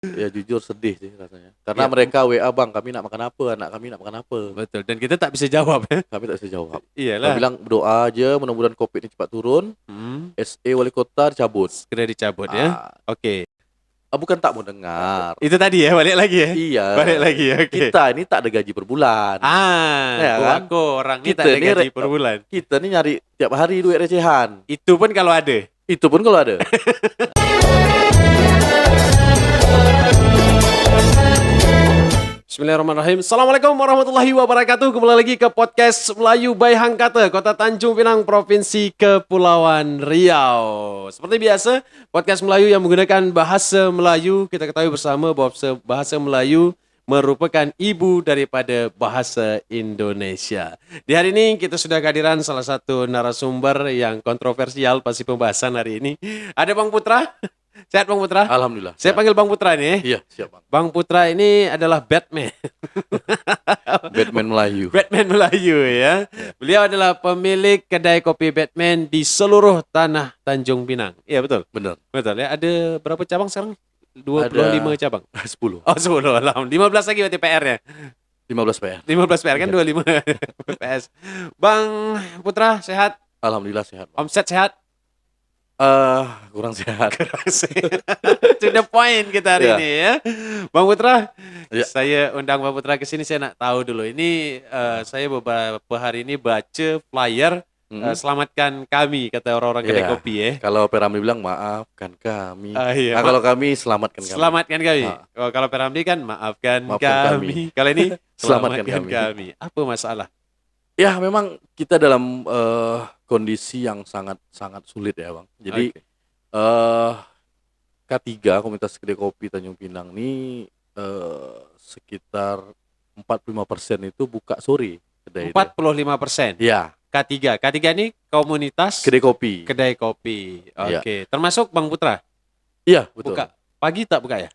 Ya jujur sedih sih rasanya. Karena Ya, mereka WA, "Bang, kami nak makan apa? Anak kami nak makan apa?" betul. Dan kita tak bisa jawab ya. Kami tak bisa jawab. Kami Iyalah. bilang, "Berdoa aja mudah-mudahan Covid ini cepat turun, Hmm, SE wali kota dicabut." segera dicabut ya. Ah, Oke. bukan tak mau dengar. Itu tadi ya, balik lagi ya. Iya, Balik lagi ya, oke. kita ini tak ada gaji per bulan. Ya Bu kan? aku orang ini tak Kita ada ini gaji per bulan. kita ini nyari tiap hari duit recehan. Itu pun kalau ada. Itu pun kalau ada. Bismillahirrahmanirrahim. Assalamualaikum warahmatullahi wabarakatuh. Kembali lagi ke podcast Melayu by Hangkate, Kota Tanjung Pinang, Provinsi Kepulauan Riau. Seperti biasa, podcast Melayu yang menggunakan bahasa Melayu. Kita ketahui bersama bahwa bahasa Melayu merupakan ibu daripada bahasa Indonesia. Di hari ini kita sudah kehadiran salah satu narasumber yang kontroversial pasti pembahasan hari ini. Ada Bang Putra. Sehat Bang Putra? Alhamdulillah. Saya panggil Bang Putra nih. Iya, siap, Bang. Bang Putra ini adalah Batman. Batman Melayu. Batman Melayu ya. Beliau adalah pemilik kedai kopi Batman di seluruh tanah Tanjung Pinang. Iya betul. Bener. Betul ya. Ada berapa cabang sekarang? 25 cabang. 10. Oh 10 lah. 15 lagi berarti PR-nya. 15 PR. 15 PR kan 25 PS. Bang Putra sehat? Alhamdulillah sehat, Bang. Omset sehat? Kurang sehat. To the point kita hari Iya. ini ya. Bang Putra, Iya. saya undang Bang Putra ke sini, saya nak tahu dulu. Ini saya beberapa hari ini baca flyer selamatkan kami, kata orang-orang kedai Iya. kopi ya. Kalau Peramli bilang maafkan kami. Iya. Nah, kalau kami selamatkan kami. Selamatkan kami. Ah. Oh, kalau Peramdi kan maafkan Maafkan kami. Kalau ini Selamatkan selamatkan kami. kami. Apa masalah? Ya, memang kita dalam kondisi yang sangat sulit ya, Bang. Jadi Oke. K3 Komunitas Kedai Kopi Tanjung Pinang ini sekitar 45% itu buka sore kedai. 45%. Ya, K3. K3 ini komunitas kedai kopi. kedai kopi. Iya. Oke. Termasuk Bang Putra. Iya, betul. Buka pagi tak buka ya?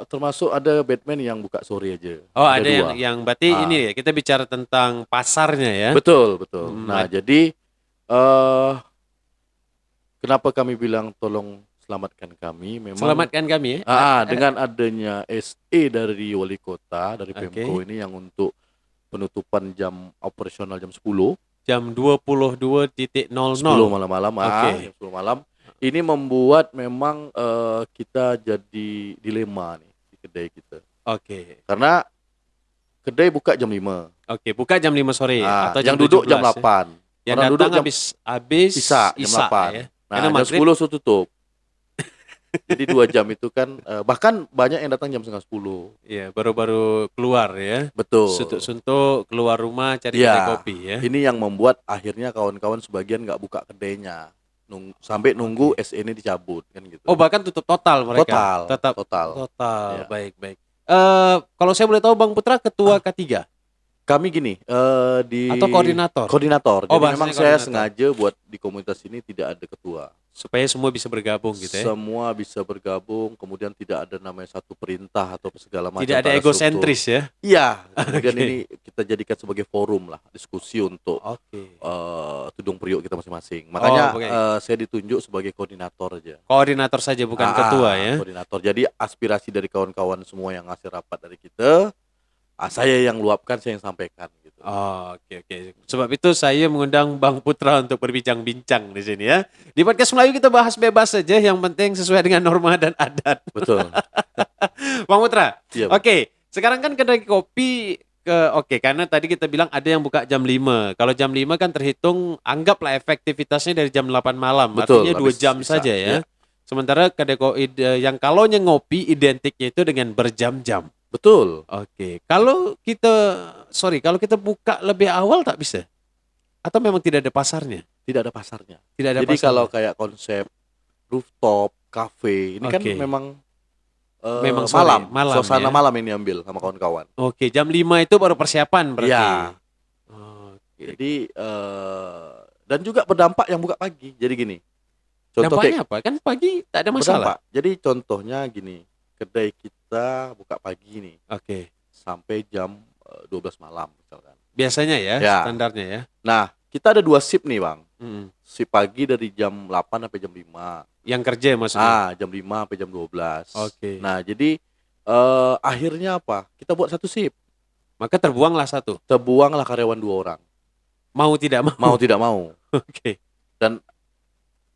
Termasuk ada Batman yang buka sore aja. Oh, ada dua. yang berarti Ah. ini ya, kita bicara tentang pasarnya ya. Betul, betul. Hmm, Nah, jadi kenapa kami bilang tolong selamatkan kami? Memang Selamatkan kami ya. dengan adanya SE dari wali kota, dari Oke. Pemko ini yang untuk penutupan jam operasional jam 10 Jam 22.00. malam-malam, Oke. jam 10 malam. Ini membuat memang kita jadi dilema nih di kedai kita. Oke. Karena kedai buka jam 5. Oke, buka jam 5 sore atau Yang jam duduk jam 17 ya. 8. Yang Orang datang duduk jam habis Isa jam 8. ya. Nah, Karena jam maghrib 10 sudah tutup. Jadi 2 jam itu kan bahkan banyak yang datang jam setengah 10. ya baru-baru keluar ya. Betul. Suntuk-suntuk keluar rumah cari Ya, kedai kopi ya. ini yang membuat akhirnya kawan-kawan sebagian nggak buka kedainya. Sampai nunggu SE ini dicabut kan gitu. Oh, bahkan tutup total mereka. Total. Ya. Baik. Kalau saya boleh tahu Bang Putra ketua K3 Kami gini, atau koordinator? Koordinator. Oh, Jadi bahasanya memang saya koordinator. sengaja buat di komunitas ini tidak ada ketua. Supaya semua bisa bergabung gitu ya. Semua bisa bergabung, kemudian tidak ada namanya satu perintah atau segala macam. Tidak ada egosentris ya. Iya, kemudian Oke. ini kita jadikan sebagai forum lah, diskusi untuk Oke. tudung priuk kita masing-masing. Makanya oke. saya ditunjuk sebagai koordinator aja. Koordinator saja bukan ketua ya. Koordinator. Jadi aspirasi dari kawan-kawan semua yang ngasih rapat dari kita, saya yang luapkan, saya yang sampaikan gitu. Oh, oke. Sebab itu saya mengundang Bang Putra untuk berbincang-bincang di sini ya. Di podcast Melayu kita bahas bebas saja, yang penting sesuai dengan norma dan adat. Betul. Bang Putra. Iya, Bang. Oke, sekarang kan kedai kopi karena tadi kita bilang ada yang buka jam 5. Kalau jam 5 kan terhitung anggaplah efektivitasnya dari jam 8 malam. Betul, Artinya 2 habis jam Isya, saja ya. ya. Sementara kedai kopi yang kalau ngopi identiknya itu dengan berjam-jam. Betul. Oke, kalau kita buka lebih awal tak bisa? Atau memang tidak ada pasarnya? Tidak ada pasarnya. Tidak ada Jadi pasarnya. kalau kayak konsep rooftop, cafe, ini kan Oke. memang Memang sore, malam suasana ya. malam ini ambil sama kawan-kawan. Oke, jam 5 itu baru persiapan berarti. Iya. Oke. Jadi dan juga berdampak yang buka pagi. Jadi gini. Dampaknya apa? Kan pagi tak ada masalah. Berdampak. Jadi contohnya gini, kedai kita buka pagi nih Oke. sampai jam 12 malam misalkan. Biasanya ya, Ya. standarnya ya. Nah, kita ada 2 shift nih, Bang. Mm. Shift pagi dari jam 8 sampai jam 5. Yang kerja maksudnya. Jam 5 sampai jam 12. Oke. Nah, jadi akhirnya apa? Kita buat satu shift. Maka terbuanglah satu. Terbuanglah karyawan 2 orang. Mau tidak mau. Mau tidak mau. Oke. Dan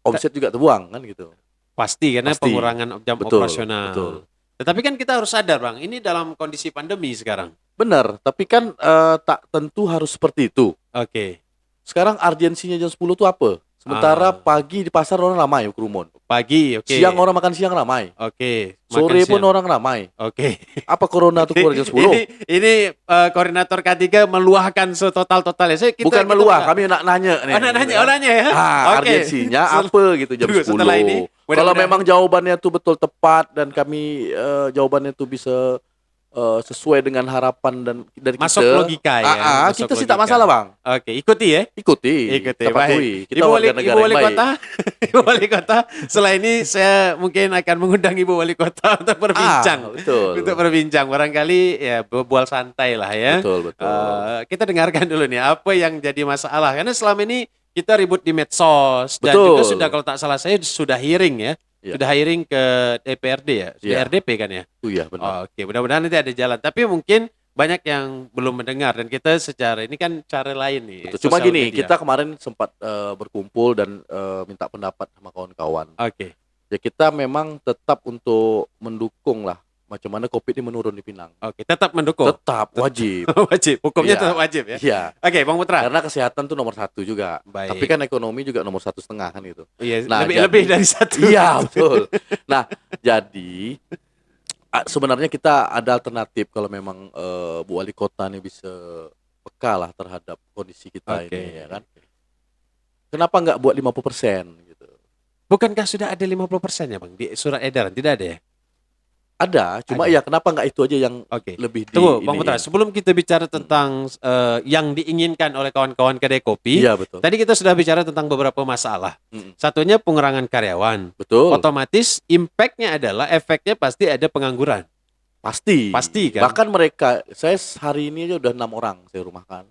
omset juga terbuang kan gitu. Pasti karena Pasti. pengurangan jam Betul, operasional. betul. Tetapi kan kita harus sadar Bang, ini dalam kondisi pandemi sekarang. Benar, tapi kan tak tentu harus seperti itu. Oke. Sekarang urgensinya jam 10 itu apa? Sementara pagi di pasar orang ramai kerumun. Pagi, oke. Siang orang makan siang ramai. Oke. Sore Makan pun siang. orang ramai. Oke. Apa corona tuh keluar jam 10? Ini koordinator K3 meluahkan setotal-totalnya. Bukan meluah, kami nak nanya nih. Nanya ya. Oke. Urgensinya apa gitu jam Tunggu, 10. setelah ini, Kalau mudah-mudahan- memang jawabannya tuh betul tepat dan kami jawabannya tuh bisa sesuai dengan harapan dan dari Masuk kita. logika ya. Masuk Kita sih tak logika. masalah, Bang. Oke, ikuti ya. Ikuti. Ikuti, Kita patuhi. baik. Kita Ibu warga negara Wali yang baik. Kota, Ibu Wali Kota. Setelah ini saya mungkin akan mengundang Ibu Wali Kota untuk berbincang. Betul. Untuk berbincang, barangkali ya berbual santai lah ya. Betul. Kita dengarkan dulu nih apa yang jadi masalah. Karena selama ini kita ribut di medsos dan Betul. juga sudah kalau tak salah saya sudah hearing ya. Ya. Sudah hearing ke DPRD ya. Sudah Ya. RDP kan ya. Iya, benar. Oke, mudah-mudahan nanti ada jalan. Tapi mungkin banyak yang belum mendengar dan kita secara ini kan cara lain nih. Betul. Cuma sosial gini, media. kita kemarin sempat berkumpul dan minta pendapat sama kawan-kawan. Oke. Ya kita memang tetap untuk mendukung lah macam mana Covid ini menurun di Pinang. Oke, tetap mendukung. Tetap wajib. Wajib, hukumnya Iya. tetap wajib ya. Iya. Oke, Bang Putra. Karena kesehatan tuh nomor 1 juga. Baik. Tapi kan ekonomi juga nomor 1,5 kan itu. Iya, Nah, lebih jadi- dari satu. Iya, betul. Nah, jadi sebenarnya kita ada alternatif kalau memang Bu Wali Kota ini bisa peka lah terhadap kondisi kita Oke. ini ya kan. Kenapa nggak buat 50% gitu? Bukankah sudah ada 50% ya, Bang? Di surat edaran tidak ada ya? Ada, cuma Ada. ya kenapa nggak itu aja yang Oke. lebih Tunggu, Bang iniin? Putra. Sebelum kita bicara tentang yang diinginkan oleh kawan-kawan kedai kopi, Iya, betul. tadi kita sudah bicara tentang beberapa masalah. Mm-mm. Satunya pengurangan karyawan. Betul. Otomatis impact-nya adalah efeknya pasti ada pengangguran. Pasti. Pasti kan? Bahkan mereka, saya hari ini aja udah 6 orang saya rumahkan.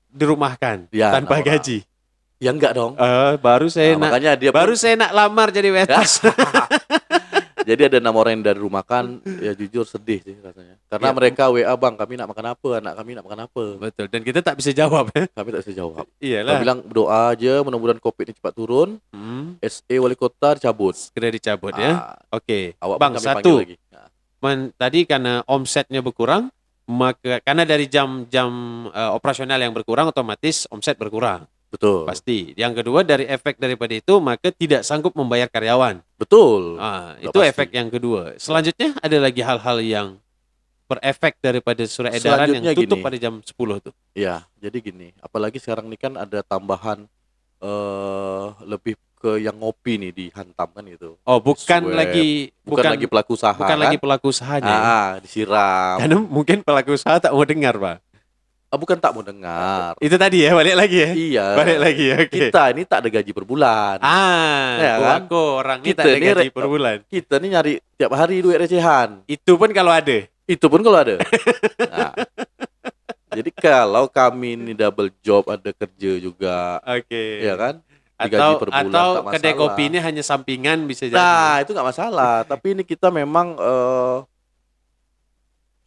Dirumahkan Ya, tanpa 6 orang. gaji. Ya enggak dong. Baru saya Nah, makanya dia baru saya nak lamar jadi waiters. Jadi ada 6 orang yang dari rumahkan, ya jujur sedih sih rasanya. Karena Ya. mereka WA, Bang, kami nak makan apa? Anak kami nak makan apa? Betul. Dan kita tak bisa jawab ya. Kami tak bisa jawab. Kita Iyalah. bilang berdoa aja, mudah-mudahan Covid ini cepat turun. SE Wali Kota dicabut. Segera dicabut ya. Oke. Awak pun Bang, kami panggil satu. lagi. Tadi karena omsetnya berkurang, maka karena dari jam-jam operasional yang berkurang otomatis omset berkurang. Betul. Pasti. Yang kedua dari efek daripada itu maka tidak sanggup membayar karyawan. Betul. Itu pasti. efek yang kedua. Selanjutnya ada lagi hal-hal yang berefek daripada surat edaran yang Selanjutnya tutup gini. pada jam 10 tuh. Ya, jadi gini, apalagi sekarang ini kan ada tambahan lebih ke yang ngopi nih dihantam kan gitu. Oh, bukan Swab. lagi Bukan lagi pelaku usaha. bukan kan? lagi pelaku usahanya. ya. Disiram. Karena mungkin pelaku usaha tak mau dengar, Pak. Bukan tak mau dengar. Itu tadi ya, balik lagi ya. Iya. Balik lagi ya. Oke. Kita ini tak ada gaji per bulan. Ya Ya kan? aku orang ini Kita tak ada ini gaji per bulan. Kita nih nyari tiap hari duit recehan. Itu pun kalau ada. Itu pun kalau ada. Nah, jadi kalau kami ini double job, ada kerja juga, Oke. ya kan? Digaji per bulan, Atau tak kedai masalah. kopi ini hanya sampingan bisa jadi. Nah, itu nggak masalah. Tapi ini kita memang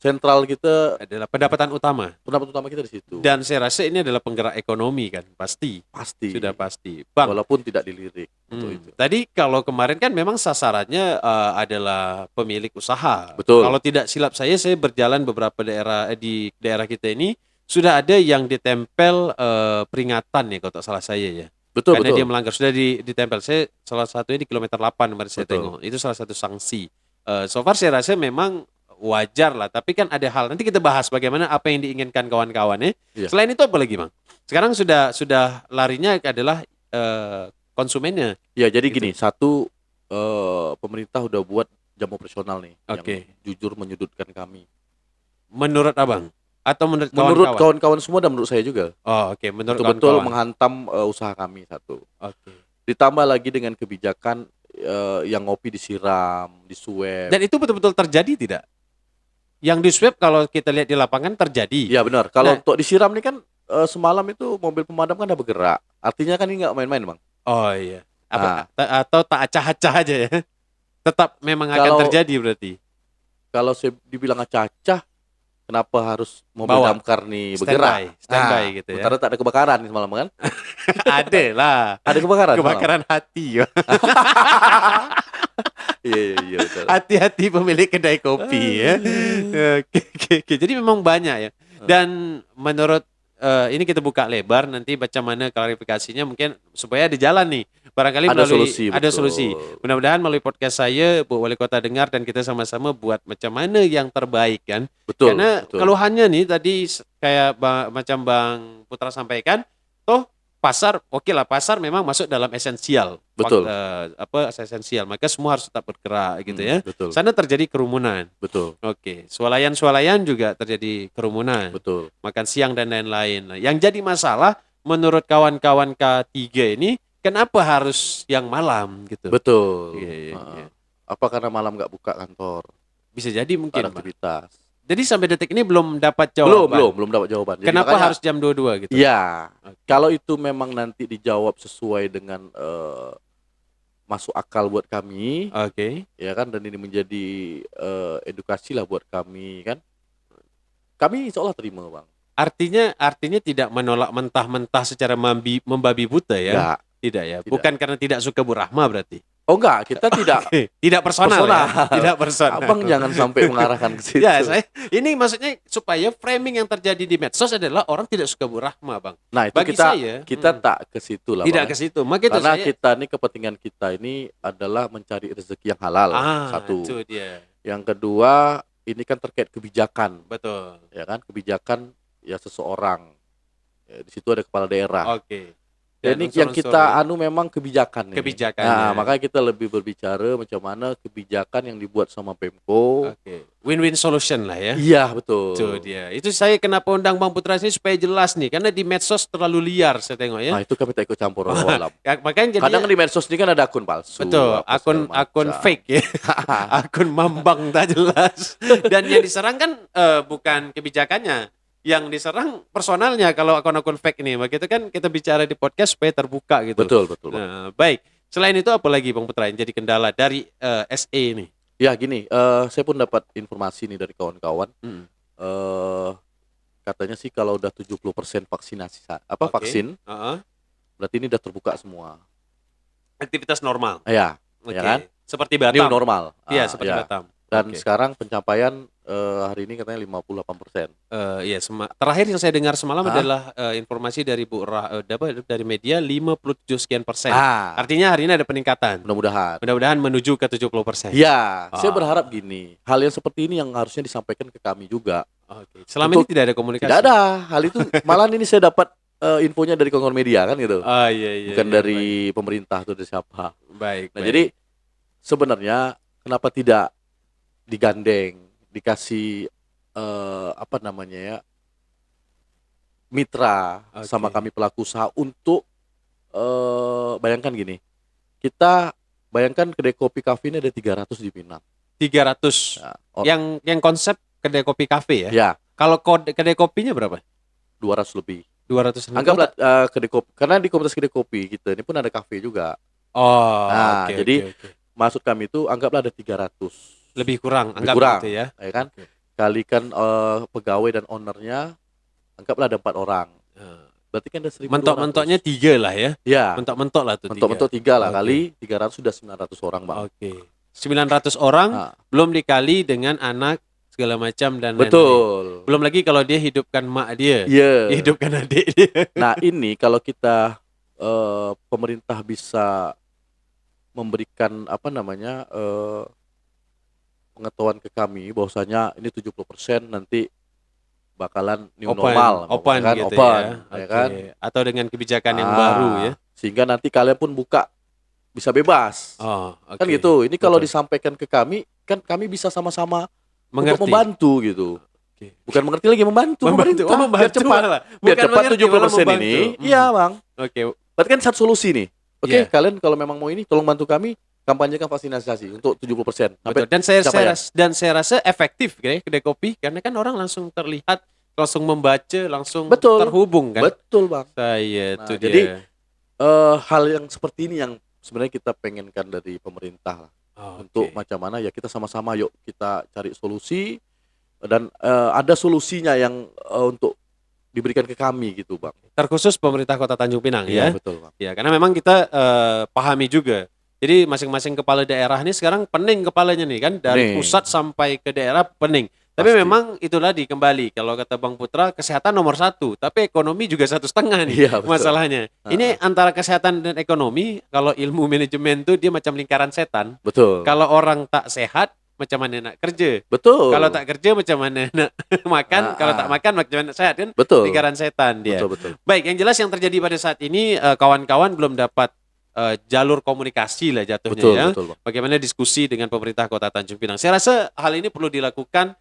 sentral kita, Adalah pendapatan utama. pendapat utama kita di situ. Dan saya rasa ini adalah penggerak ekonomi kan, pasti. Pasti. Sudah pasti. Bang, Walaupun tidak dilirik untuk itu. tadi kalau kemarin kan memang sasarannya adalah pemilik usaha. Betul. Kalau tidak silap saya berjalan beberapa daerah di daerah kita ini sudah ada yang ditempel peringatan ya kalau tak salah saya ya. Betul, Karena betul. dia melanggar sudah ditempel. Saya salah satunya di kilometer 8 kemarin saya Betul. tengok. Itu salah satu sanksi. So far saya rasa memang wajar lah, tapi kan ada hal nanti kita bahas bagaimana apa yang diinginkan kawan-kawannya. Iya. Selain itu apa lagi, Bang? Sekarang sudah larinya adalah konsumennya. Ya, jadi Gitu. gini, satu pemerintah udah buat jam operasional nih Oke. yang jujur menyudutkan kami. Menurut Abang atau menurut Menurut kawan-kawan? kawan-kawan semua dan menurut saya juga. Oh, oke, menurut Betul-betul kawan-kawan. menghantam usaha kami satu. Oke. Ditambah lagi dengan kebijakan yang ngopi disiram, disuap. Dan itu betul-betul terjadi tidak? Yang di swab kalau kita lihat di lapangan terjadi. Iya benar. Kalau Nah. untuk disiram nih kan semalam itu mobil pemadam kan udah bergerak. Artinya kan ini nggak main-main, Bang. Oh iya. atau tak acah-acah aja ya. Tetap memang akan Kalau- terjadi berarti. Kalau saya dibilang acah-acah, kenapa harus mobil Bawa. damkar nih Standby, bergerak? standby gitu ya. Sementara tak ada kebakaran nih semalam kan? Ada lah. Ada kebakaran semalam? Kebakaran hati ya. Iya betul. Hati-hati pemilik kedai kopi ya. Oke. Jadi memang banyak ya. Dan menurut ini kita buka lebar nanti bagaimana klarifikasinya mungkin supaya ada jalan nih. Barangkali Ada melalui solusi, ada betul. solusi. Mudah-mudahan melalui podcast saya Bu Wali Kota dengar dan kita sama-sama buat macam mana yang terbaik kan. Betul. Karena betul. keluhannya nih tadi kayak macam Bang Putra sampaikan, toh pasar oke lah, pasar memang masuk dalam esensial. Betul. Esensial. Maka semua harus tetap bergerak gitu ya. Betul. Sana terjadi kerumunan. Betul. Oke, swalayan juga terjadi kerumunan. Betul. Makan siang dan lain-lain. Nah, yang jadi masalah menurut kawan-kawan K3 ini kenapa harus yang malam gitu? Betul. Iya. Apa karena malam nggak buka kantor? Bisa jadi Nggak mungkin, ada Bang. aktivitas. Jadi sampai detik ini belum dapat jawaban. Belum dapat jawaban. Jadi Kenapa makanya- harus jam 22 gitu? Iya. Oke. Kalau itu memang nanti dijawab sesuai dengan masuk akal buat kami, Oke. ya kan, dan ini menjadi edukasi lah buat kami kan. Kami insya Allah terima, Bang. Artinya tidak menolak mentah-mentah secara membabi buta ya? Enggak. Tidak ya. Tidak. Bukan karena tidak suka Bu Rahma berarti. Oh enggak, kita tidak Tidak personal. Personal. Ya? Tidak personal. Abang jangan sampai mengarahkan ke situ. Ya, ini maksudnya supaya framing yang terjadi di medsos adalah orang tidak suka Bu Rahma, Bang. Nah, itu Bagi saya, kita tak ke situ lah, Tidak Bang. ke situ. Makanya Karena saya kita ini kepentingan kita ini adalah mencari rezeki yang halal. Satu. itu dia. Yang kedua, ini kan terkait kebijakan, Betul. ya kan? Kebijakan ya seseorang. Ya, di situ ada kepala daerah. Oke. Dan ini yang kita anu memang kebijakan ini. Kebijakannya. Nah, makanya kita lebih berbicara macam mana kebijakan yang dibuat sama Pemko. Oke. Win-win solution lah ya. Iya, betul. Itu dia. Itu saya kenapa undang Bang Putra ini supaya jelas nih, karena di medsos terlalu liar saya tengok ya. Nah, itu kami tak ikut campur walau. Ya, makanya jadi Kadang di medsos ini kan ada akun palsu. betul, apa segala akun macam. fake ya. Akun mambang tak jelas. Dan yang diserang kan bukan kebijakannya. Yang diserang personalnya kalau akun-akun fake ini. Begitu kan kita bicara di podcast supaya terbuka gitu. Betul, Bang. Nah, baik. Selain itu apa lagi Bang Putra yang jadi kendala dari SE ini? Ya gini, saya pun dapat informasi nih dari kawan-kawan. Katanya sih kalau udah 70% vaksinasi Oke. vaksin, Heeh. berarti ini udah terbuka semua. Aktivitas normal. Ya, Oke. ya kan? Seperti New Batam. normal. Iya, seperti Batam. Dan Oke. sekarang pencapaian hari ini katanya 58%. Iya, terakhir yang saya dengar semalam adalah informasi dari dari media 57 sekian persen. Artinya hari ini ada peningkatan. Mudah-mudahan. Mudah-mudahan menuju ke 70%. Ya, saya berharap gini, hal yang seperti ini yang harusnya disampaikan ke kami juga. Oke. Selama ini tidak ada komunikasi. Tidak ada. Hal itu malah ini saya dapat infonya dari kawan media kan gitu. Oh iya. Bukan iya, dari pemerintah atau dari siapa. baik. Nah, baik. jadi sebenarnya kenapa tidak digandeng, dikasih apa namanya ya, mitra Oke. sama kami pelaku usaha untuk bayangkan gini. Kita bayangkan kedai kopi kafe ini ada 300 di Pinang. 300. Ya, Yang konsep kedai kopi kafe ya. ya, Kalau kedai kopinya berapa? 200 lebih. 200. Anggaplah kedai kopi, karena di komunitas kedai kopi kita ini pun ada kafe juga. Oh, Nah, oke, jadi oke. Maksud kami itu anggaplah ada 300. Lebih kurang, Lebih anggap kurang. gitu ya. Ya kan? Oke. Kalikan pegawai dan ownernya, anggaplah ada 4 orang. Berarti kan ada 1.200. Mentok-mentoknya 3 lah ya. Ya, Mentok-mentok lah tuh. mentok-mentok 3 lah, Oke. kali 300 sudah 900 orang, Bang. Oke. 900 orang Nah, belum dikali dengan anak segala macam dan lain-lain. betul. Belum lagi kalau dia hidupkan mak dia, Iya. hidupkan adik dia. Nah, ini kalau kita pemerintah bisa memberikan apa namanya pengetahuan ke kami bahwasanya ini 70% nanti bakalan new normal, open kan? gitu Open, ya. ya Oke. kan? Atau dengan kebijakan yang baru ya. Sehingga nanti kalian pun buka bisa bebas. Oh, oke. Kan gitu. Ini kalau Betul. disampaikan ke kami, kan kami bisa sama-sama Mengerti. untuk membantu gitu. Oke. Bukan mengerti lagi, membantu. Membantu. pemerintah. Oh, membantu Biar cepat. malah. Biar Bukan cepat mengerti, 70% malah ini. membantu. Iya, Bang. Oke. Berarti kan satu solusi nih. Oke, Iya. kalian kalau memang mau ini, tolong bantu kami kampanyekan vaksinasi untuk 70%. Betul. Dan saya pencapaian. rasa efektif ya kedai kopi karena kan orang langsung terlihat, langsung membaca, langsung Betul. terhubung kan. Betul, Bang. Saya Nah, itu jadi, dia. Hal yang seperti ini yang sebenarnya kita pengenkan dari pemerintah lah. Oke. Untuk macam mana ya kita sama-sama yuk kita cari solusi dan ada solusinya yang untuk diberikan ke kami gitu Bang. Terkhusus pemerintah Kota Tanjung Pinang Iya ya. betul Bang. Ya, karena memang kita pahami juga. Jadi masing-masing kepala daerah ini sekarang pening kepalanya nih kan dari Pening. pusat sampai ke daerah pening. Tapi Pasti. memang itulah kembali kalau kata Bang Putra kesehatan nomor satu, tapi ekonomi juga 1,5 nih Iya betul. masalahnya. Ini antara kesehatan dan ekonomi kalau ilmu manajemen tuh dia macam lingkaran setan. Betul. Kalau orang tak sehat macam mana nak kerja? Betul. Kalau tak kerja macam mana nak makan? Kalau tak makan macam mana sehat kan? Betul. Lingkaran setan dia. Betul. Baik, yang jelas yang terjadi pada saat ini kawan-kawan belum dapat jalur komunikasi lah jatuhnya Betul, ya. betul, Bang. Bagaimana diskusi dengan pemerintah Kota Tanjung Pinang. Saya rasa hal ini perlu dilakukan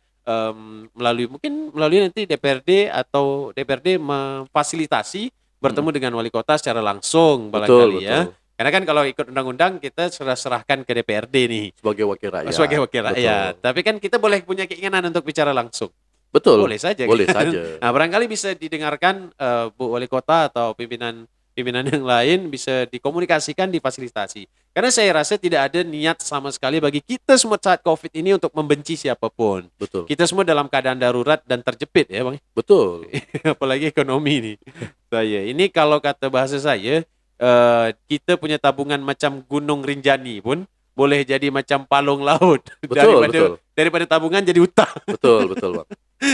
melalui nanti DPRD atau DPRD memfasilitasi bertemu dengan wali kota secara langsung barangkali ya. Betul. Karena kan kalau ikut undang-undang kita serahkan ke DPRD nih Sebagai wakil rakyat. sebagai wakil rakyat. Betul. Tapi kan kita boleh punya keinginan untuk bicara langsung. Betul. Boleh saja. Boleh kan? saja. Nah, barangkali bisa didengarkan Bu Wali Kota atau pimpinan yang lain bisa dikomunikasikan, difasilitasi. Karena saya rasa tidak ada niat sama sekali bagi kita semua saat COVID ini untuk membenci siapapun. Betul. Kita semua dalam keadaan darurat dan terjepit ya, Bang. Betul. Apalagi ekonomi nih. Ini kalau kata bahasa saya, kita punya tabungan macam Gunung Rinjani pun boleh jadi macam palung laut. Betul. Daripada tabungan jadi utang. Betul, Bang.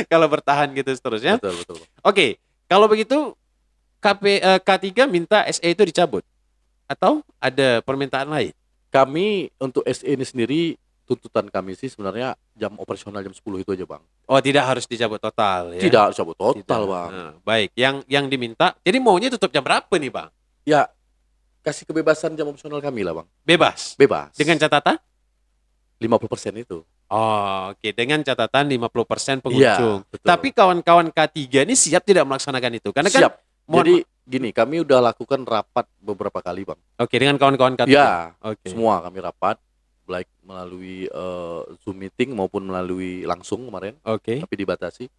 Kalau bertahan gitu seterusnya. Betul, Bang. Oke, kalau begitu K3 minta SE itu dicabut atau ada permintaan lain? Kami untuk SE ini sendiri tuntutan kami sih sebenarnya jam operasional jam 10 itu aja Bang. Oh, tidak harus dicabut total ya. Tidak cabut total Tidak. Bang. Nah, baik, yang diminta. Jadi maunya tutup jam berapa nih, Bang? Ya kasih kebebasan jam operasional kami lah Bang. Bebas. Bebas. Dengan catatan 50% itu. Oh, oke. Dengan catatan 50% pengunjung. Iya, betul. Tapi kawan-kawan K3 ini siap tidak melaksanakan itu? Karena kan Siap. Jadi gini, kami udah lakukan rapat beberapa kali Bang. Oke, dengan kawan-kawan K3. Ya, Oke. semua kami rapat baik melalui Zoom meeting maupun melalui langsung kemarin, Oke. tapi dibatasi.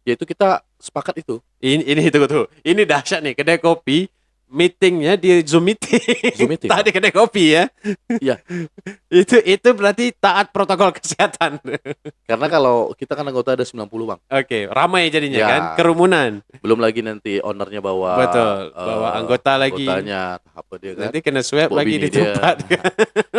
Yaitu kita sepakat itu. Ini tuh. Ini dahsyat nih, kedai kopi meetingnya di Zoom meeting. Zoom meeting. Tadi kedai kopi ya. Iya. Itu berarti taat protokol kesehatan. Karena kalau kita kan anggota ada 90 Bang. Oke, ramai jadinya Ya. kan, kerumunan. Belum lagi nanti ownernya bawa Bawa anggota lagi. anggotanya apa dia kan. Nanti kena swab Bawa lagi bini di tempat. dia.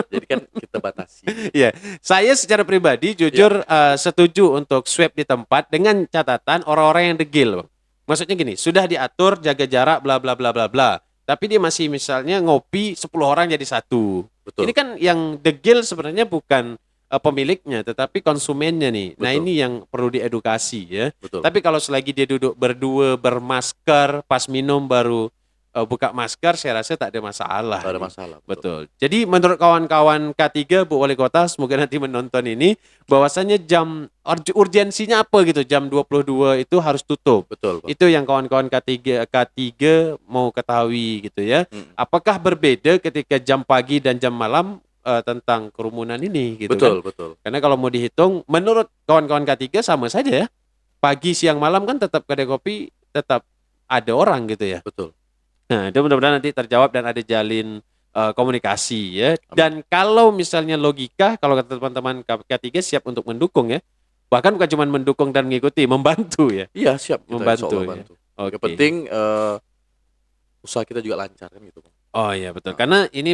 Jadi kan kita batasi. Iya, saya secara pribadi jujur setuju untuk swab di tempat dengan catatan orang-orang yang degil, Bang. Maksudnya gini, sudah diatur jaga jarak bla bla bla bla bla. Tapi dia masih misalnya ngopi 10 orang jadi satu. Betul. Ini kan yang degil sebenarnya bukan pemiliknya tetapi konsumennya nih. Nah, Betul. ini yang perlu diedukasi ya. Betul. Tapi kalau selagi dia duduk berdua bermasker, pas minum baru buka masker, saya rasa tak ada masalah. Nggak ada masalah. Betul. Jadi menurut kawan-kawan K3 Bu Wali Kota, semoga nanti menonton ini, bahwasannya jam urgensinya apa gitu, jam 22 itu harus tutup. Betul, Bang. Itu yang kawan-kawan K3 mau ketahui gitu ya. Apakah berbeda ketika jam pagi dan jam malam tentang kerumunan ini gitu kan? Betul. Karena kalau mau dihitung, menurut kawan-kawan K3 sama saja ya. Pagi, siang, malam kan tetap kedai kopi tetap ada orang gitu ya. Betul. Nah, itu mudah-mudahan nanti terjawab dan ada jalin komunikasi ya. Dan kalau misalnya logika, kalau kata teman-teman K3 siap untuk mendukung ya. Bahkan bukan cuma mendukung dan mengikuti, membantu ya. Iya, siap. Kita Membantu, insya Allah ya. bantu. Oke. Yang penting usaha kita juga lancar kan gitu, Bang. Oh iya betul. Karena ini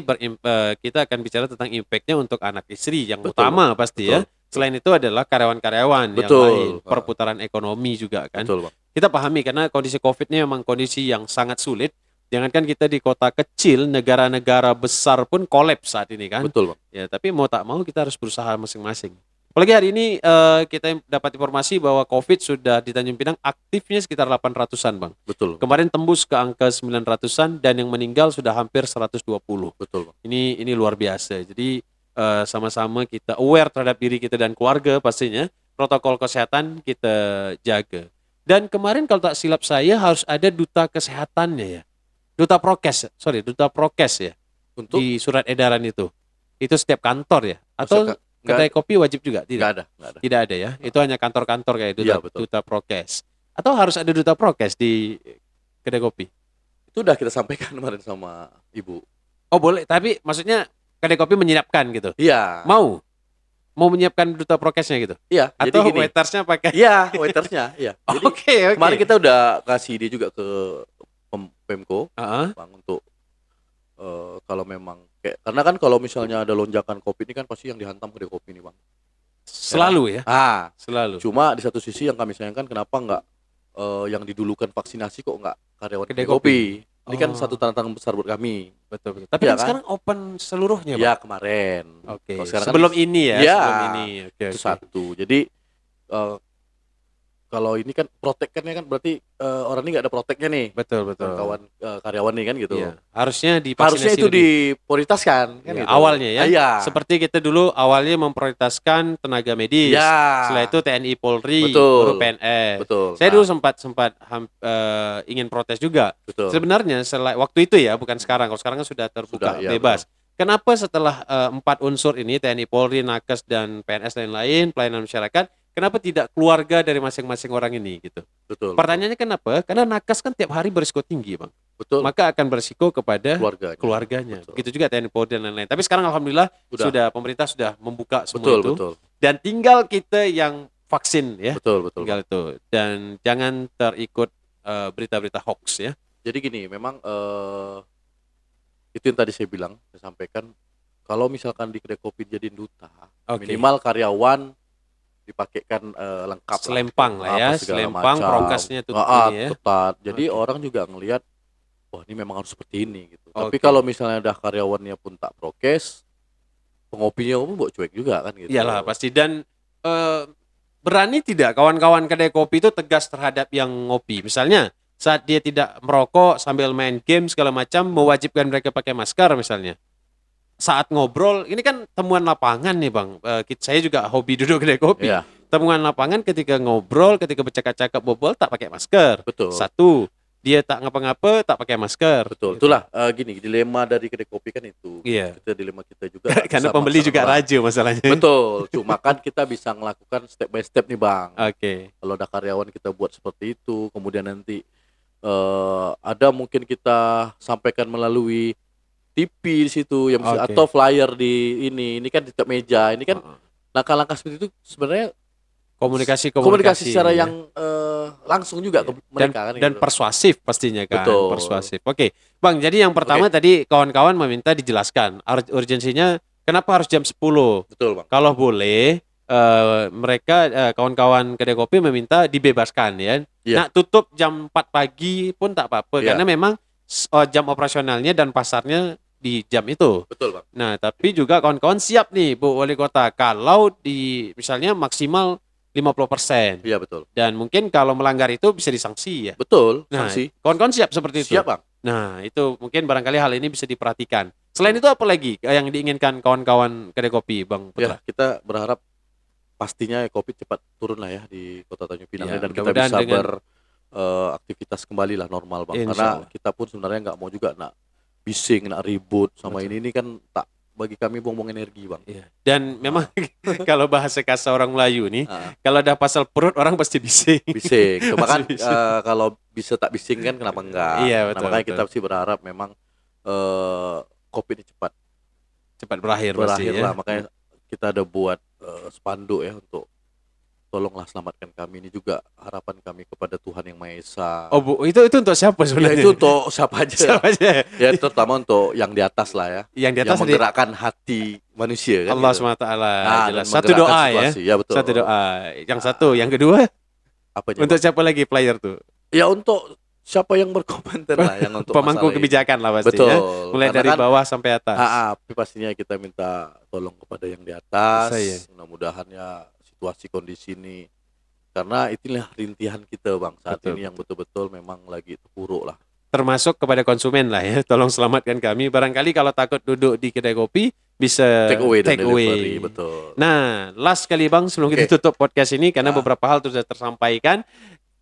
kita akan bicara tentang impactnya untuk anak istri yang Betul, utama pasti ya. betul. Selain itu adalah karyawan-karyawan yang Betul. lain, perputaran ekonomi juga kan. Betul, Bang. Kita pahami karena kondisi COVID ini memang kondisi yang sangat sulit. Jangankan kita di kota kecil, negara-negara besar pun kolaps saat ini kan. Betul, Bang. Ya, tapi mau tak mau kita harus berusaha masing-masing. Apalagi hari ini kita dapat informasi bahwa COVID sudah di Tanjung Pinang aktifnya sekitar 800-an, Bang. Betul. Kemarin tembus ke angka 900-an dan yang meninggal sudah hampir 120. Betul, Bang. Ini luar biasa. Jadi sama-sama kita aware terhadap diri kita dan keluarga pastinya. Protokol kesehatan kita jaga. Dan kemarin kalau tak silap saya harus ada duta kesehatannya ya. Duta prokes ya. Untuk Di surat edaran itu. Itu setiap kantor ya. Atau kedai kopi wajib juga? Tidak. Nggak ada. Tidak ada ya. Itu hanya kantor-kantor kayak duta, Iya, betul. duta prokes. Atau harus ada duta prokes di kedai kopi? Itu udah kita sampaikan kemarin sama Ibu Oh boleh, tapi maksudnya kedai kopi menyiapkan gitu. Iya. Mau menyiapkan duta prokesnya gitu. Iya, jadi Atau gini. waitersnya pakai. Iya, waitersnya, iya. Jadi Oke. kemarin kita udah kasih ide juga ke Pemko, Heeh, Bang, untuk kalau memang kayak karena kan kalau misalnya ada lonjakan Covid ini kan pasti yang dihantam kedai kopi nih, Bang. Ya kan? selalu ya, selalu. Cuma di satu sisi yang kami sayangkan kenapa nggak yang didulukan vaksinasi kok nggak karyawan Kedai kedai kopi. kopi. Ini kan Oh, satu tantangan besar buat kami. betul betul. Tapi Iya kan kan? sekarang open seluruhnya, Bang. Iya kemarin. Oke. Kalau sekarang kan Sebelum ini ya, iya, sebelum ini. Oke, itu oke. satu. Jadi eh, kalau ini kan proteknya kan berarti orang ini nggak ada proteknya nih, Betul betul. kawan karyawan nih kan gitu. Iya. Harusnya Harusnya divaksinasi itu lebih. diprioritaskan kan Ya, gitu. awalnya ya. Iya. Seperti kita dulu awalnya memprioritaskan tenaga medis. Iya. Setelah itu TNI Polri, Betul. baru PNS. Betul. Saya Nah, dulu sempat ingin protes juga. betul. Sebenarnya waktu itu ya, bukan sekarang. Kalau sekarang kan sudah terbuka Sudah, iya, bebas. Kenapa setelah 4 unsur ini TNI Polri, Nakes dan PNS lain-lain pelayanan masyarakat, kenapa tidak keluarga dari masing-masing orang ini gitu? Betul. Pertanyaannya kenapa? Karena Nakes kan tiap hari berisiko tinggi, Bang. Betul. Maka akan berisiko kepada Keluarganya. Betul. Begitu juga TNI Polri dan lain-lain. Tapi sekarang alhamdulillah Udah. pemerintah sudah membuka semua Betul, itu. betul. Dan tinggal kita yang vaksin ya. Betul, betul. Tinggal itu. Dan jangan terikut berita-berita hoax ya. Jadi gini, memang itu yang tadi saya bilang, saya sampaikan kalau misalkan di kedai kopi jadiin duta, Oke. minimal karyawan dipakaikan lengkap Selempang lah ya, apa segala selempang, macam. prokesnya tuh ini ya. Ketat. Jadi Oke. orang juga ngelihat wah ini memang harus seperti ini gitu. Tapi Oke. kalau misalnya ada karyawannya pun tak prokes, pengopinya pun buat cuek juga kan gitu. Iyalah pasti. Dan berani tidak kawan-kawan kedai kopi itu tegas terhadap yang ngopi? Misalnya saat dia tidak merokok sambil main game segala macam, mewajibkan mereka pakai masker misalnya. Saat ngobrol, ini kan temuan lapangan nih Bang. Saya juga hobi duduk kedai kopi. Iya, Temuan lapangan ketika ngobrol, ketika bercakap-cakap bobol tak pakai masker. betul. Satu, dia tak ngapa-ngapa tak pakai masker. Betul. Gitu. Itulah gini, dilema dari kedai kopi kan itu. Iya. Dilema kita juga nggak Karena bisa pembeli maksa juga orang. raju masalahnya. Betul. Cuma kan kita bisa melakukan step by step nih, Bang. Oke. Kalau ada karyawan kita buat seperti itu, kemudian nanti ada mungkin kita sampaikan melalui TV di situ yang bisa, Oke. atau flyer di ini kan di tiap meja. Ini kan langkah-langkah seperti itu sebenarnya komunikasi secara ya. yang langsung juga ke mereka kan Dan gitu. persuasif pastinya kan. Betul. Persuasif. Oke. Bang, jadi yang pertama tadi kawan-kawan meminta dijelaskan urgensinya kenapa harus jam 10. Betul, Bang. Kalau boleh mereka kawan-kawan kedai kopi meminta dibebaskan ya. Iya. Nah, tutup jam 4 pagi pun tak apa-apa Iya. karena memang jam operasionalnya dan pasarnya di jam itu. Betul, Bang. Nah, tapi juga kawan-kawan siap nih Bu Wali Kota kalau misalnya maksimal 50%. Iya, betul. Dan mungkin kalau melanggar itu bisa disanksi ya. Betul, Nah, sanksi. kawan-kawan siap seperti itu. Siap, Bang. Nah, itu mungkin barangkali hal ini bisa diperhatikan. Selain itu apa lagi yang diinginkan kawan-kawan kedai kopi, Bang Ya, Putra? kita berharap pastinya Covid cepat turun lah ya di Kota Tanjung Pinang Ya, dan kita mudah-mudahan bisa dengan beraktivitas kembali lah normal, Bang. Insya Karena Allah. kita pun sebenarnya nggak mau juga nak bising, nak ribut sama Betul. ini kan tak bagi kami buang-buang energi, Bang. Iya. Dan memang kalau bahasa kasar orang Melayu nih, Ah, kalau ada pasal perut orang pasti bising. bising. Cuma kan Pasti bising. kalau bisa tak bising kan kenapa enggak? Iya, Nah, betul, makanya betul. kita sih berharap memang Covid ini cepat Cepat berakhir pasti berakhir ya. lah. Makanya kita ada buat spanduk ya untuk tolonglah selamatkan kami. Ini juga harapan kami kepada Tuhan Yang Maha Esa. Oh, Bu, itu untuk siapa Ya, sebenarnya? itu untuk siapa aja. siapa aja? Ya terutama untuk yang di atas lah ya. Yang di Yang atas di menggerakkan hati manusia kan. Allah gitu. SWT Nah, jelas. dan Satu menggerakkan doa ya. situasi. Ya betul. Satu doa. Yang satu, yang kedua Apanya, untuk Bang? siapa lagi player tuh? Ya untuk siapa yang berkomentar lah yang untuk Pemangku masalah ini. kebijakan lah pasti Betul. ya. Mulai Karena dari kan, bawah sampai atas. tapi pastinya kita minta tolong kepada yang di atas. Saya. Mudah-mudahan ya situasi kondisi ini, karena itulah rintihan kita, Bang, saat Betul, ini yang betul-betul memang lagi terpuruk lah. Termasuk kepada konsumen lah ya. Tolong selamatkan kami. Barangkali kalau takut duduk di kedai kopi bisa Take away dan take away. delivery, betul. Nah, last kali Bang sebelum kita tutup podcast ini karena beberapa hal sudah tersampaikan.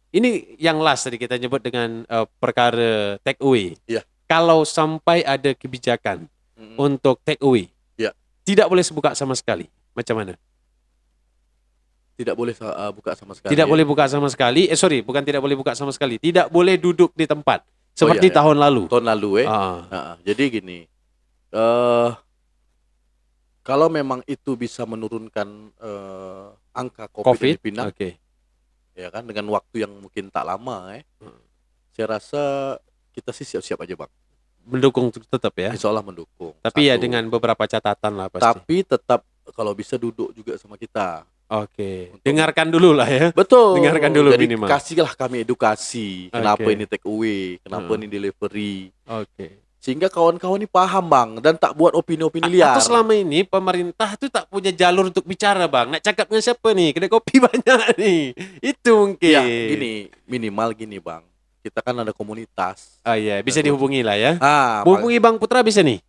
Ini yang last tadi kita nyebut dengan perkara take away. Iya. Kalau sampai ada kebijakan Mm-mm. untuk take away, Iya. tidak boleh buka sama sekali. Macam mana? Tidak boleh buka sama sekali. Tidak ya. boleh buka sama sekali. Bukan tidak boleh buka sama sekali. Tidak boleh duduk di tempat seperti iya. tahun lalu. Tahun lalu Ah. jadi gini, Eh kalau memang itu bisa menurunkan angka COVID di COVID? Pinang, Oke. ya kan dengan waktu yang mungkin tak lama, saya rasa kita sih siap-siap aja bang. Mendukung tetap ya. Insya Allah mendukung. Tapi ya Satu. dengan beberapa catatan lah pasti. Tapi tetap kalau bisa duduk juga sama kita. Oke. Untuk- Dengarkan dulu lah ya. Betul. Dengarkan dulu Jadi minimal. kasihlah kami edukasi. Kenapa Oke. ini take away, kenapa Heeh. ini delivery. Oke. Sehingga kawan-kawan ini paham bang dan tak buat opini-opini liar. Atau selama ini pemerintah tuh tak punya jalur untuk bicara bang. Nak cakap dengan siapa nih? Kedai kopi banyak nih. Itu mungkin. Ya gini, minimal gini bang. Kita kan ada komunitas. Oh iya, bisa dihubungi lah ya. Hubungi. Hubungi Bang Putra bisa nih?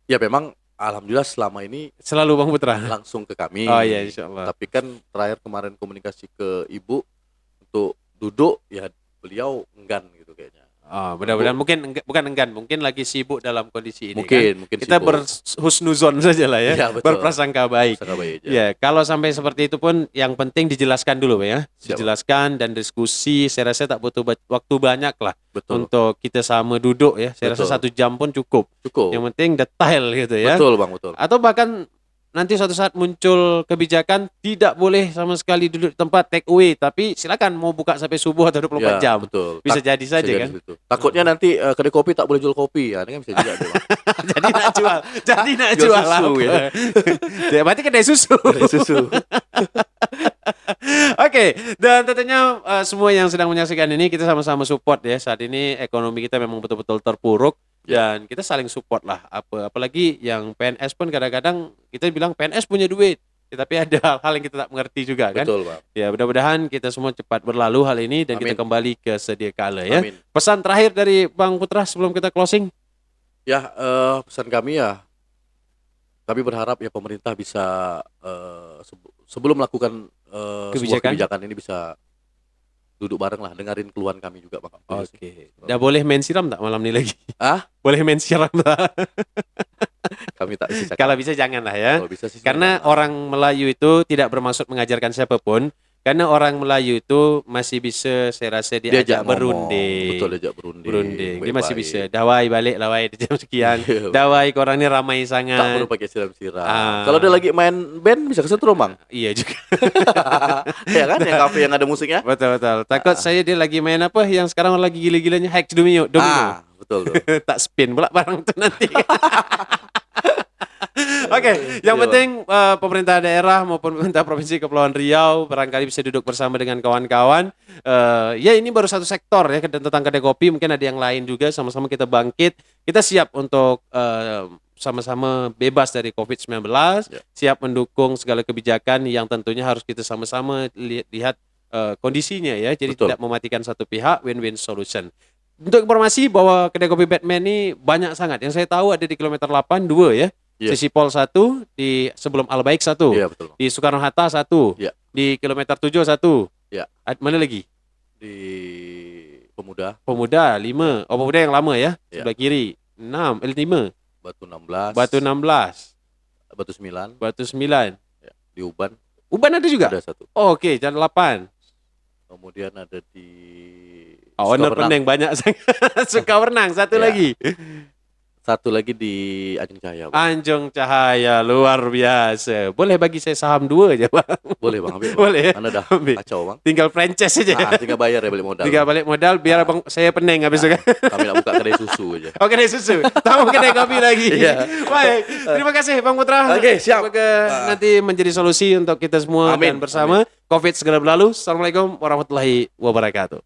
Ya memang alhamdulillah selama ini Selalu Bang Putra. langsung ke kami. Oh iya, insya Allah. Tapi kan terakhir kemarin komunikasi ke ibu untuk duduk, ya beliau enggan gitu kayaknya. Oh, mudah-mudahan bukan enggan, mungkin lagi sibuk dalam kondisi ini kan. Mungkin Kita sibuk. berhusnuzon saja lah ya, Ya, betul. berprasangka baik. Sangka baik aja. Ya, kalau sampai seperti itu pun yang penting dijelaskan dulu ya. Siap. Dijelaskan dan diskusi, saya rasa tak butuh waktu banyak lah Betul. untuk kita sama duduk ya. Saya rasa Betul. 1 jam pun cukup. Cukup. Yang penting detail gitu ya. Betul bang, betul. Atau bahkan nanti suatu saat muncul kebijakan tidak boleh sama sekali duduk di tempat take away, tapi silakan mau buka sampai subuh atau 24 jam. Betul. Bisa jadi saja kan. Gitu. Takutnya nanti kedai kopi tak boleh jual kopi, ya ini kan bisa juga tuh, Bang. Jadi nak jual, jadi nak Jual jual susu, apa? ya. Ya, berarti kedai susu. Kedai susu. Oke, dan tentunya semua yang sedang menyaksikan ini kita sama-sama support ya. Saat ini ekonomi kita memang betul-betul terpuruk dan kita saling support lah. Apalagi yang PNS pun kadang-kadang kita bilang PNS punya duit, tapi ada hal-hal yang kita tak mengerti juga kan. Betul bang. Ya, mudah-mudahan kita semua cepat berlalu hal ini dan kita Amin. kembali ke sedia kala ya. Amin. Pesan terakhir dari Bang Putra sebelum kita closing. Ya pesan kami ya, kami berharap ya pemerintah bisa sebelum melakukan sebuah Kebijakan? kebijakan ini bisa duduk bareng lah, dengerin keluhan kami juga bang. Oke. Dah boleh main siram tak malam ini lagi? Ah? Boleh main siram tak? Kami tak bisa. Kalau bisa jangan lah ya. Kalau bisa sih. Karena jangan. orang Melayu itu tidak bermaksud mengajarkan siapapun. Karena orang Melayu itu masih bisa saya rasa diajak ngomong. berunding. Betul, diajak berunding. Berunding. Dia masih Baik-baik. bisa. Dawai balik lah wai jam sekian. Iya. Dawai korang ni ramai Tak sangat. perlu pakai siram-siram. Ah. Kalau dia lagi main band bisa kesetrum bang. Iya juga. Ya kan, yang kafe yang ada musiknya. Betul. Takut saya dia lagi main apa yang sekarang lagi gila-gilanya hack domino. Betul tuh. Tak spin pula barang tu nanti. Oke, yang Iya, penting pemerintah daerah maupun pemerintah provinsi Kepulauan Riau barangkali bisa duduk bersama dengan kawan-kawan. Ya ini baru satu sektor ya tentang kedai kopi, mungkin ada yang lain juga. Sama-sama kita bangkit, kita siap untuk sama-sama bebas dari COVID-19, Ya. siap mendukung segala kebijakan yang tentunya harus kita sama-sama lihat kondisinya ya. Jadi Betul. tidak mematikan satu pihak, win-win solution. Untuk informasi bahwa kedai kopi Batman ini banyak sangat. Yang saya tahu ada di kilometer 8 2 ya. Iya. Sisi Pol 1 di sebelum Al-Baik 1. Iya betul. Di Soekarno-Hatta 1. Iya. Di kilometer 7 1. Iya. Mana lagi? Di Pemuda, Pemuda 5. Oh, Pemuda yang lama ya. Iya. Sebelah kiri 6, 5. Batu 16, Batu 16, Batu 9, Batu 9. ya. Di Uban Uban ada juga? ada satu. Oh, oke, Jalan 8. Kemudian ada di Oh, owner Sukabenang. Peneng banyak sangat. Suka berenang. Satu Iya. lagi. Satu lagi di Anjing Cahaya. Bang. Anjung Cahaya luar biasa. Boleh bagi saya saham 2 aja, Bang. Boleh bang, ambil. Bang. Boleh ya? Anda dah Ambil. kacau bang. Tinggal franchise saja. Tinggal bayar ya balik modal. Tinggal balik modal biar Abang saya Peneng habis itu kan. Kami nak buka kedai susu aja. Oh, kedai susu. Tahu kedai kopi lagi. Iya. Baik. Terima kasih Bang Putra. Oke, siap. Semoga nanti menjadi solusi untuk kita semua Amin. dan bersama. Covid segera berlalu. Assalamualaikum warahmatullahi wabarakatuh.